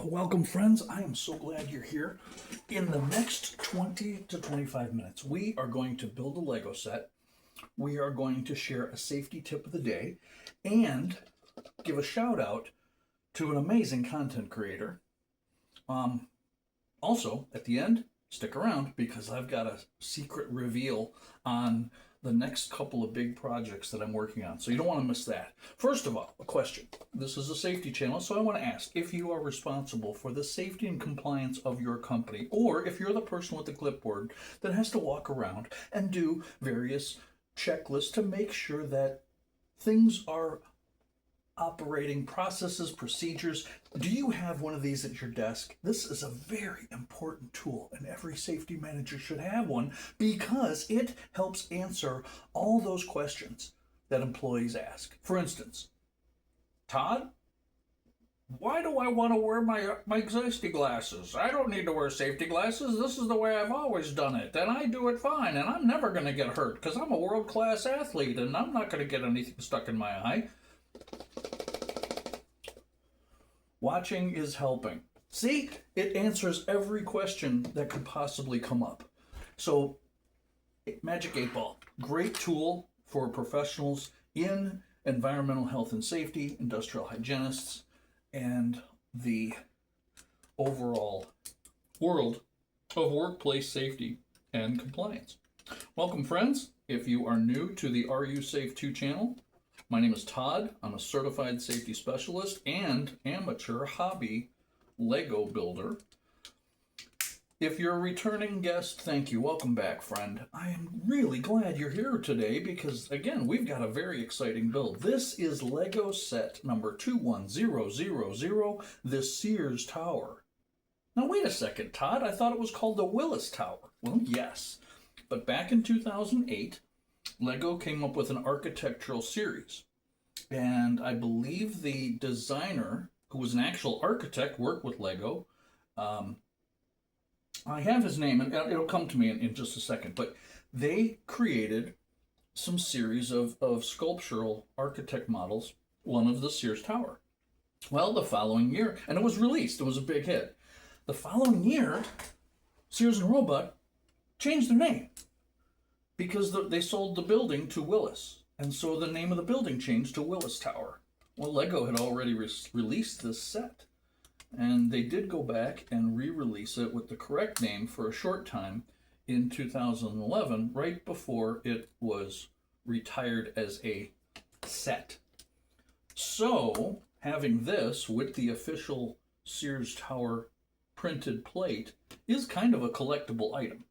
Welcome, friends. I am so glad you're here. In the next 20 to 25 minutes, we are going to build a Lego set. We are going to share a safety tip of the day and give a shout out to an amazing content creator. Also, at the end, stick around because I've got a secret reveal on the next couple of big projects that I'm working on. So you don't want to miss that. First of all, a question. This is a safety channel, so I want to ask if you are responsible for the safety and compliance of your company, or if you're the person with the clipboard that has to walk around and do various checklists to make sure that things are operating, processes, procedures. Do you have one of these at your desk? This is a very important tool, and every safety manager should have one because it helps answer all those questions that employees ask. For instance, Todd, why do I want to wear my safety glasses? I don't need to wear safety glasses. This is the way I've always done it, and I do it fine, and I'm never going to get hurt because I'm a world-class athlete, and I'm not going to get anything stuck in my eye. Watching is helping. See, it answers every question that could possibly come up. So, Magic 8 Ball, great tool for professionals in environmental health and safety, industrial hygienists, and the overall world of workplace safety and compliance. Welcome, friends. If you are new to the Are You Safe 2 channel, my name is Todd. I'm a certified safety specialist and amateur hobby Lego builder. If you're a returning guest, thank you. Welcome back, friend. I am really glad you're here today because, again, we've got a very exciting build. This is Lego set number 21000, the Sears Tower. Now, wait a second, Todd. I thought it was called the Willis Tower. Well, yes. But back in 2008, Lego came up with an architectural series, and I believe the designer, who was an actual architect, worked with Lego. I have his name, and it'll come to me in just a second, but they created some series of sculptural architect models, one of the Sears Tower. Well, the following year, and it was released, it was a big hit. The following year, Sears and Roebuck changed their name, because they sold the building to Willis, and so the name of the building changed to Willis Tower. Well, Lego had already released this set, and they did go back and re-release it with the correct name for a short time in 2011, right before it was retired as a set. So, having this with the official Sears Tower printed plate is kind of a collectible item.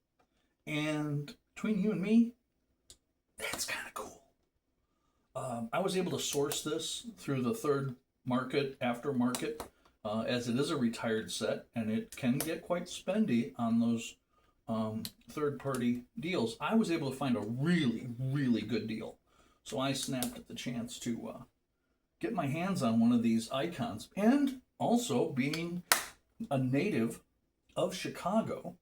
And between you and me, that's kind of cool. I was able to source this through the third market, aftermarket, as it is a retired set, and it can get quite spendy on those third-party deals. I was able to find a really, really good deal. So I snapped at the chance to get my hands on one of these icons. And also, being a native of Chicago,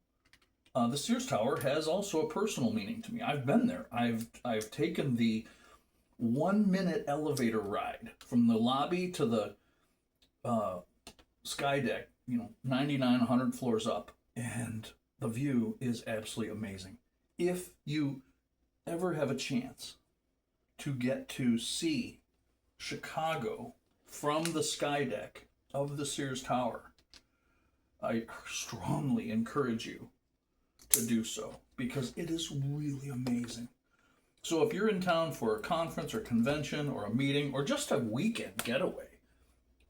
the Sears Tower has also a personal meaning to me. I've been there. I've taken the 1-minute elevator ride from the lobby to the skydeck, 99, 100 floors up, and the view is absolutely amazing. If you ever have a chance to get to see Chicago from the skydeck of the Sears Tower, I strongly encourage you to do so because it is really amazing. So if you're in town for a conference or convention or a meeting or just a weekend getaway,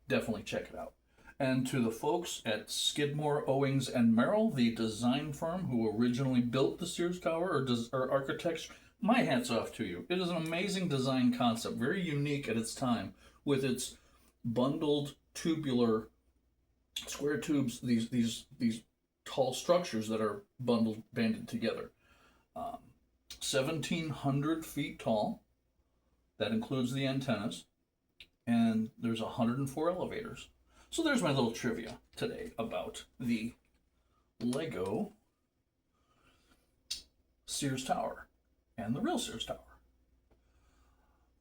definitely check it out. And to the folks at Skidmore, Owings, and Merrill, the design firm who originally built the Sears Tower or architects, my hat's off to you. It is an amazing design concept, very unique at its time, with its bundled tubular square tubes, these tall structures that are banded together. 1,700 feet tall. That includes the antennas. And there's 104 elevators. So there's my little trivia today about the Lego Sears Tower and the real Sears Tower.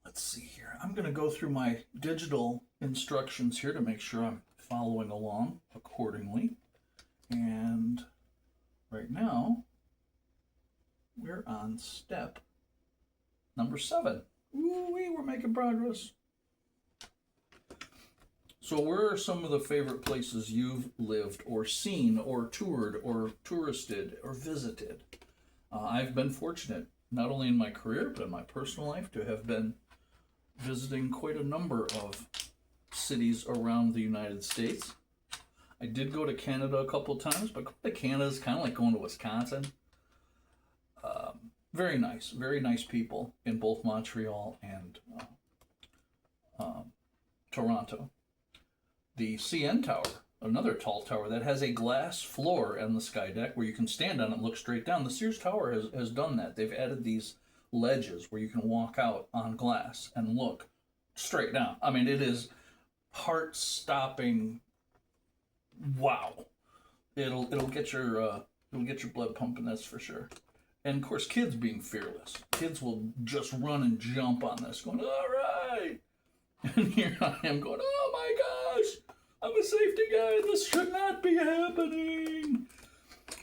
Let's see here. I'm going to go through my digital instructions here to make sure I'm following along accordingly. And right now, we're on step number 7. Ooh-wee, we're making progress. So where are some of the favorite places you've lived or seen or toured or touristed or visited? I've been fortunate, not only in my career, but in my personal life, to have been visiting quite a number of cities around the United States. I did go to Canada a couple of times, but going to Canada is kind of like going to Wisconsin. Very nice people in both Montreal and Toronto. The CN Tower, another tall tower that has a glass floor and the sky deck where you can stand on it and look straight down. The Sears Tower has done that. They've added these ledges where you can walk out on glass and look straight down. I mean, it is heart-stopping. Wow, it'll get your blood pumping, that's for sure. And of course, kids being fearless. Kids will just run and jump on this, going, all right. And here I am going, oh my gosh, I'm a safety guy. This should not be happening.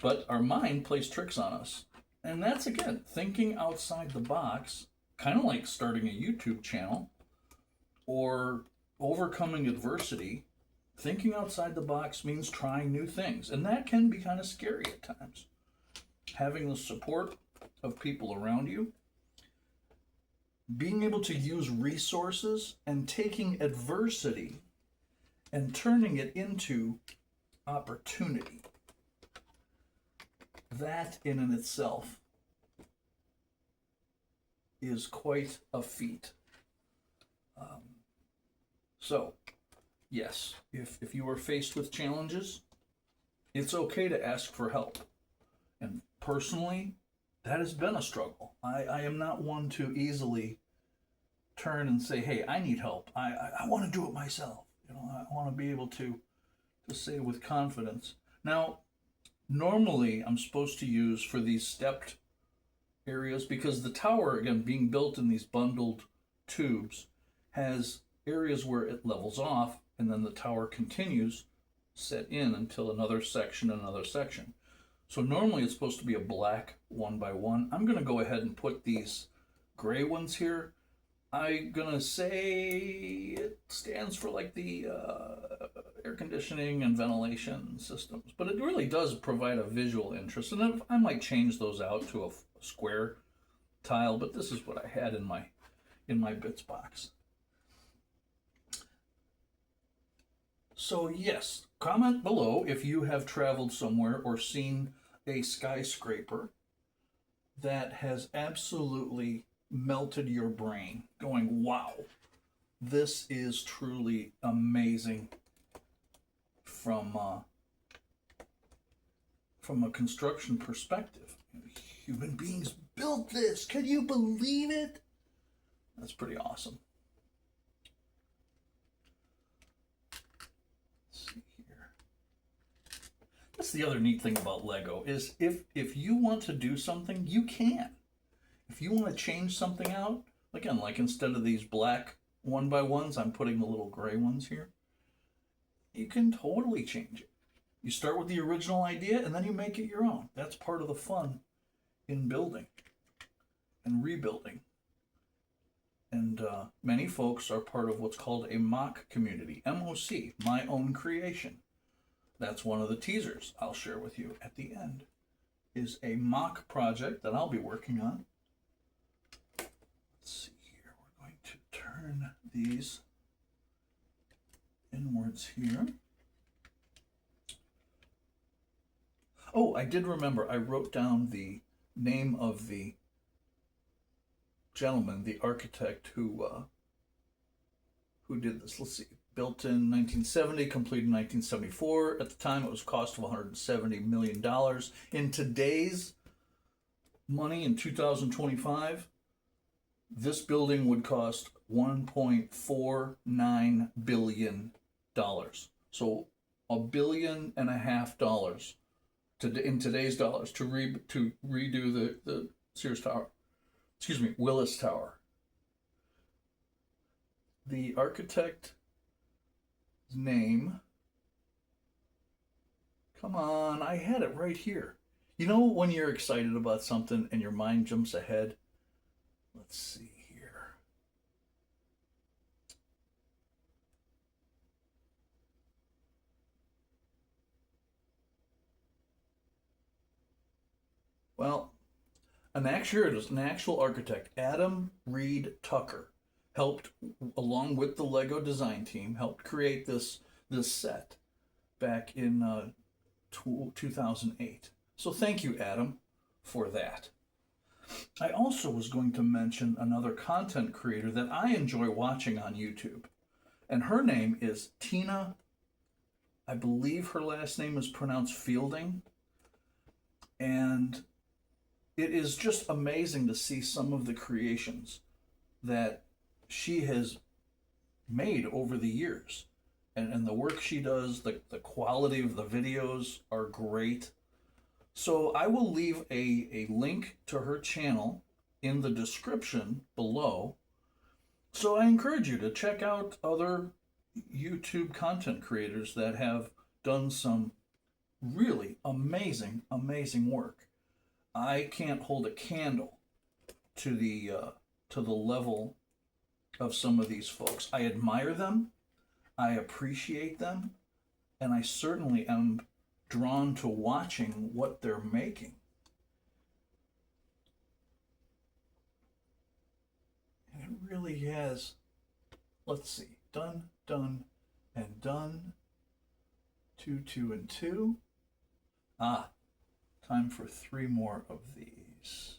But our mind plays tricks on us. And that's, again, thinking outside the box, kind of like starting a YouTube channel or overcoming adversity. Thinking outside the box means trying new things. And that can be kind of scary at times. Having the support of people around you, being able to use resources and taking adversity and turning it into opportunity. That in and itself is quite a feat. So, yes, if you are faced with challenges, it's okay to ask for help. And personally, that has been a struggle. I am not one to easily turn and say, hey, I need help. I want to do it myself. I want to be able to say with confidence. Now, normally I'm supposed to use for these stepped areas, because the tower, again, being built in these bundled tubes, has areas where it levels off and then the tower continues set in until another section. So normally it's supposed to be a black 1x1. I'm going to go ahead and put these gray ones here. I'm going to say it stands for like the air conditioning and ventilation systems, but it really does provide a visual interest. And I might change those out to a square tile, but this is what I had in my bits box. So yes, comment below if you have traveled somewhere or seen a skyscraper that has absolutely melted your brain, going, wow, this is truly amazing from a construction perspective. Human beings built this. Can you believe it? That's pretty awesome. That's the other neat thing about Lego is if you want to do something, you can. If you want to change something out, again, like instead of these black 1x1s, I'm putting the little gray ones here. You can totally change it. You start with the original idea and then you make it your own. That's part of the fun in building and rebuilding. And many folks are part of what's called a mock community, MOC, my own creation. That's one of the teasers I'll share with you at the end, is a mock project that I'll be working on. Let's see here. We're going to turn these inwards here. Oh, I did remember. I wrote down the name of the gentleman, the architect who did this. Let's see. Built in 1970, completed in 1974. At the time, it was a cost of $170 million. In today's money, in 2025, this building would cost $1.49 billion. So $1.5 billion in today's dollars to redo the Sears Tower. Excuse me, Willis Tower. The architect name Come on, I had it right here. You know when you're excited about something and your mind jumps ahead? Let's see here. Well, here it is, an actual architect, Adam Reed Tucker, helped, along with the Lego design team, helped create this set back in 2008. So thank you, Adam, for that. I also was going to mention another content creator that I enjoy watching on YouTube, and her name is Tina. I believe her last name is pronounced Fielding, and it is just amazing to see some of the creations that she has made over the years. And the work she does, the quality of the videos are great. So I will leave a link to her channel in the description below. So I encourage you to check out other YouTube content creators that have done some really amazing, amazing work. I can't hold a candle to the level of some of these folks. I admire them, I appreciate them, and I certainly am drawn to watching what they're making. And it really has, let's see, done, and done. 2, 2, and 2. Time for 3 more of these.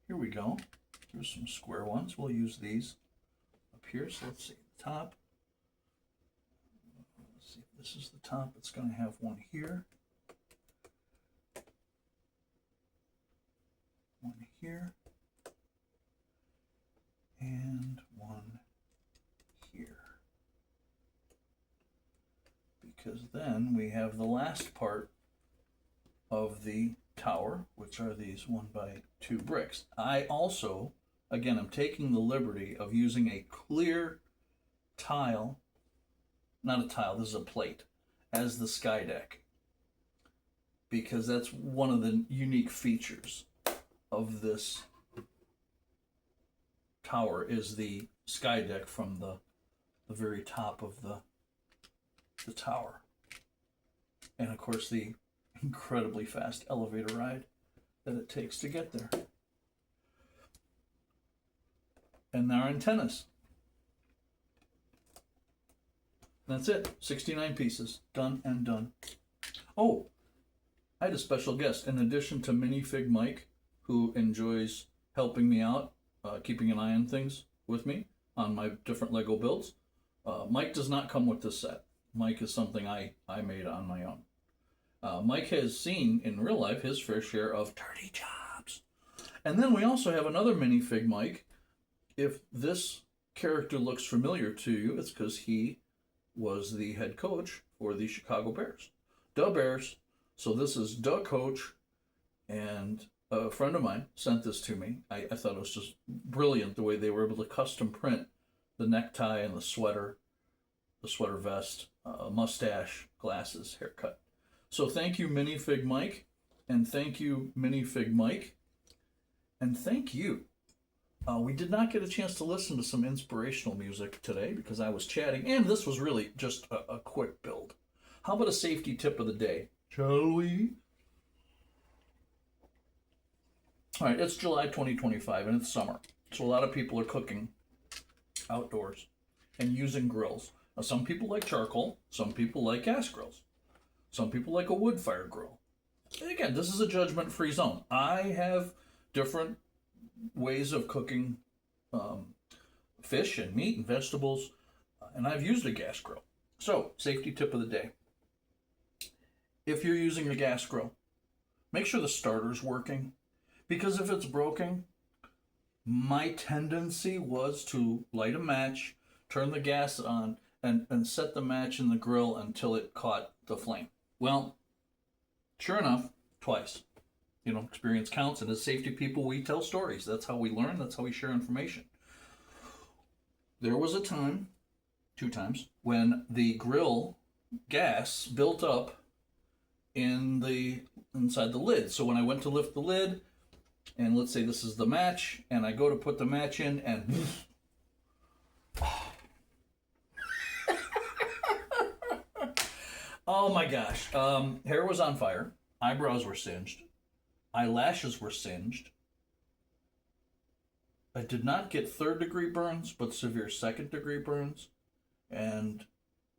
Here we go. Here's some square ones. We'll use these up here. So let's see, the top. Let's see if this is the top. It's going to have one here. One here. And one here. Because then we have the last part of the tower, which are these 1x2 bricks. I also, again, I'm taking the liberty of using a clear tile, not a tile, this is a plate, as the sky deck, because that's one of the unique features of this tower is the sky deck from the very top of the tower. And of course the incredibly fast elevator ride that it takes to get there. And our antennas. That's it. 69 pieces. Done and done. Oh, I had a special guest. In addition to Minifig Mike, who enjoys helping me out, keeping an eye on things with me on my different Lego builds, Mike does not come with this set. Mike is something I made on my own. Mike has seen in real life his fair share of dirty jobs. And then we also have another minifig Mike. If this character looks familiar to you, it's because he was the head coach for the Chicago Bears. Da Bears. So this is Da Coach, and a friend of mine sent this to me. I thought it was just brilliant the way they were able to custom print the necktie and the sweater vest, mustache, glasses, haircut. So thank you, Minifig Mike, and thank you, Minifig Mike, and thank you. We did not get a chance to listen to some inspirational music today because I was chatting, and this was really just a quick build. How about a safety tip of the day? Shall we? All right, it's July 2025, and it's summer, so a lot of people are cooking outdoors and using grills. Now, some people like charcoal, some people like gas grills. Some people like a wood fire grill. And again, this is a judgment-free zone. I have different ways of cooking fish and meat and vegetables, and I've used a gas grill. So, safety tip of the day. If you're using a gas grill, make sure the starter's working, because if it's broken, my tendency was to light a match, turn the gas on, and set the match in the grill until it caught the flame. Well, sure enough, twice. Experience counts, and as safety people, we tell stories. That's how we learn, that's how we share information. There was a time, 2 times, when the grill gas built up inside the lid. So when I went to lift the lid, and let's say this is the match, and I go to put the match in, and oh my gosh, hair was on fire, eyebrows were singed, eyelashes were singed. I did not get third-degree burns, but severe second-degree burns. And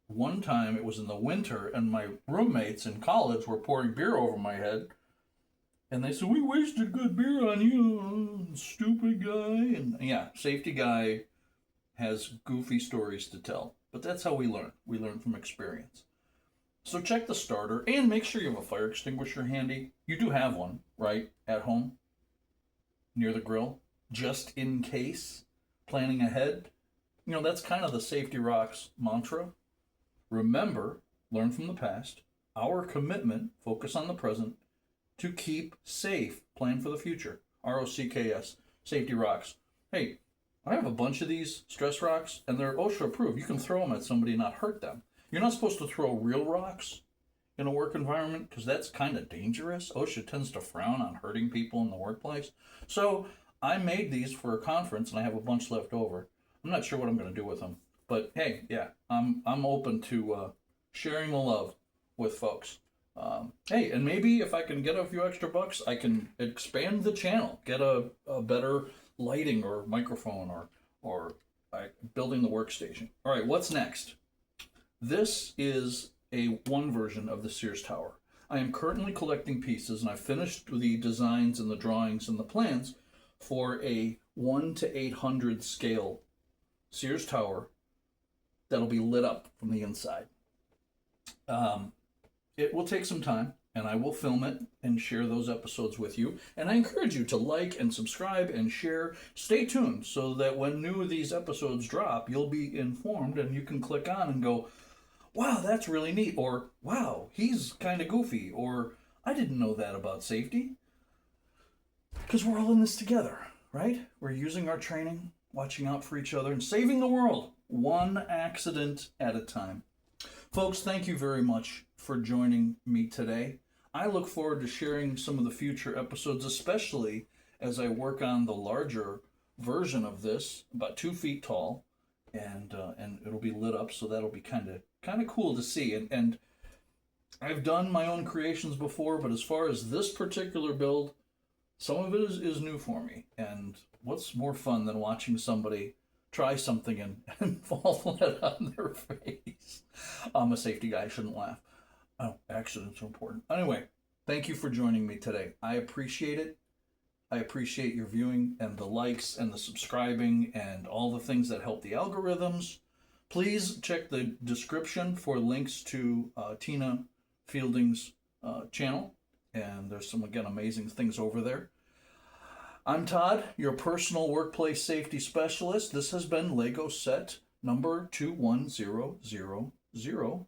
one time it was in the winter, and my roommates in college were pouring beer over my head. And they said, "We wasted good beer on you, stupid guy." And yeah, safety guy has goofy stories to tell. But that's how we learn. We learn from experience. So check the starter, and make sure you have a fire extinguisher handy. You do have one, right, at home, near the grill, just in case, planning ahead. You know, that's kind of the Safety Rocks mantra. Remember, learn from the past. Our commitment, focus on the present, to keep safe, plan for the future. ROCKS, Safety Rocks. Hey, I have a bunch of these stress rocks, and they're OSHA approved. You can throw them at somebody and not hurt them. You're not supposed to throw real rocks in a work environment because that's kind of dangerous. OSHA tends to frown on hurting people in the workplace. So I made these for a conference, and I have a bunch left over. I'm not sure what I'm going to do with them, but hey, yeah, I'm open to sharing the love with folks. Hey, and maybe if I can get a few extra bucks, I can expand the channel, get a better lighting or microphone, or building the workstation. All right, what's next? This is a one version of the Sears Tower. I am currently collecting pieces, and I finished the designs and the drawings and the plans for a 1 to 800 scale Sears Tower that'll be lit up from the inside. It will take some time, and I will film it and share those episodes with you. And I encourage you to like and subscribe and share. Stay tuned so that when new of these episodes drop, you'll be informed and you can click on and go, "Wow, that's really neat," or "Wow, he's kind of goofy," or "I didn't know that about safety." Because we're all in this together, right? We're using our training, watching out for each other, and saving the world one accident at a time. Folks, thank you very much for joining me today. I look forward to sharing some of the future episodes, especially as I work on the larger version of this, about 2 feet tall, and it'll be lit up, so that'll be kind of cool to see. And I've done my own creations before, but as far as this particular build, some of it is new for me. And what's more fun than watching somebody try something and fall flat on their face? I'm a safety guy, I shouldn't laugh. Oh, accidents are important. Anyway, thank you for joining me today. I appreciate it. I appreciate your viewing and the likes and the subscribing and all the things that help the algorithms. Please check the description for links to Tine Fielding's channel. And there's some, again, amazing things over there. I'm Todd, your personal workplace safety specialist. This has been Lego set number 21000,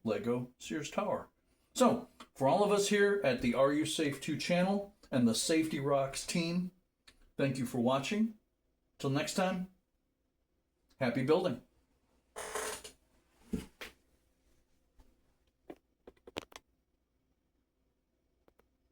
Lego Sears Tower. So, for all of us here at the Are You Safe 2 channel and the Safety Rocks team, thank you for watching. Till next time, happy building.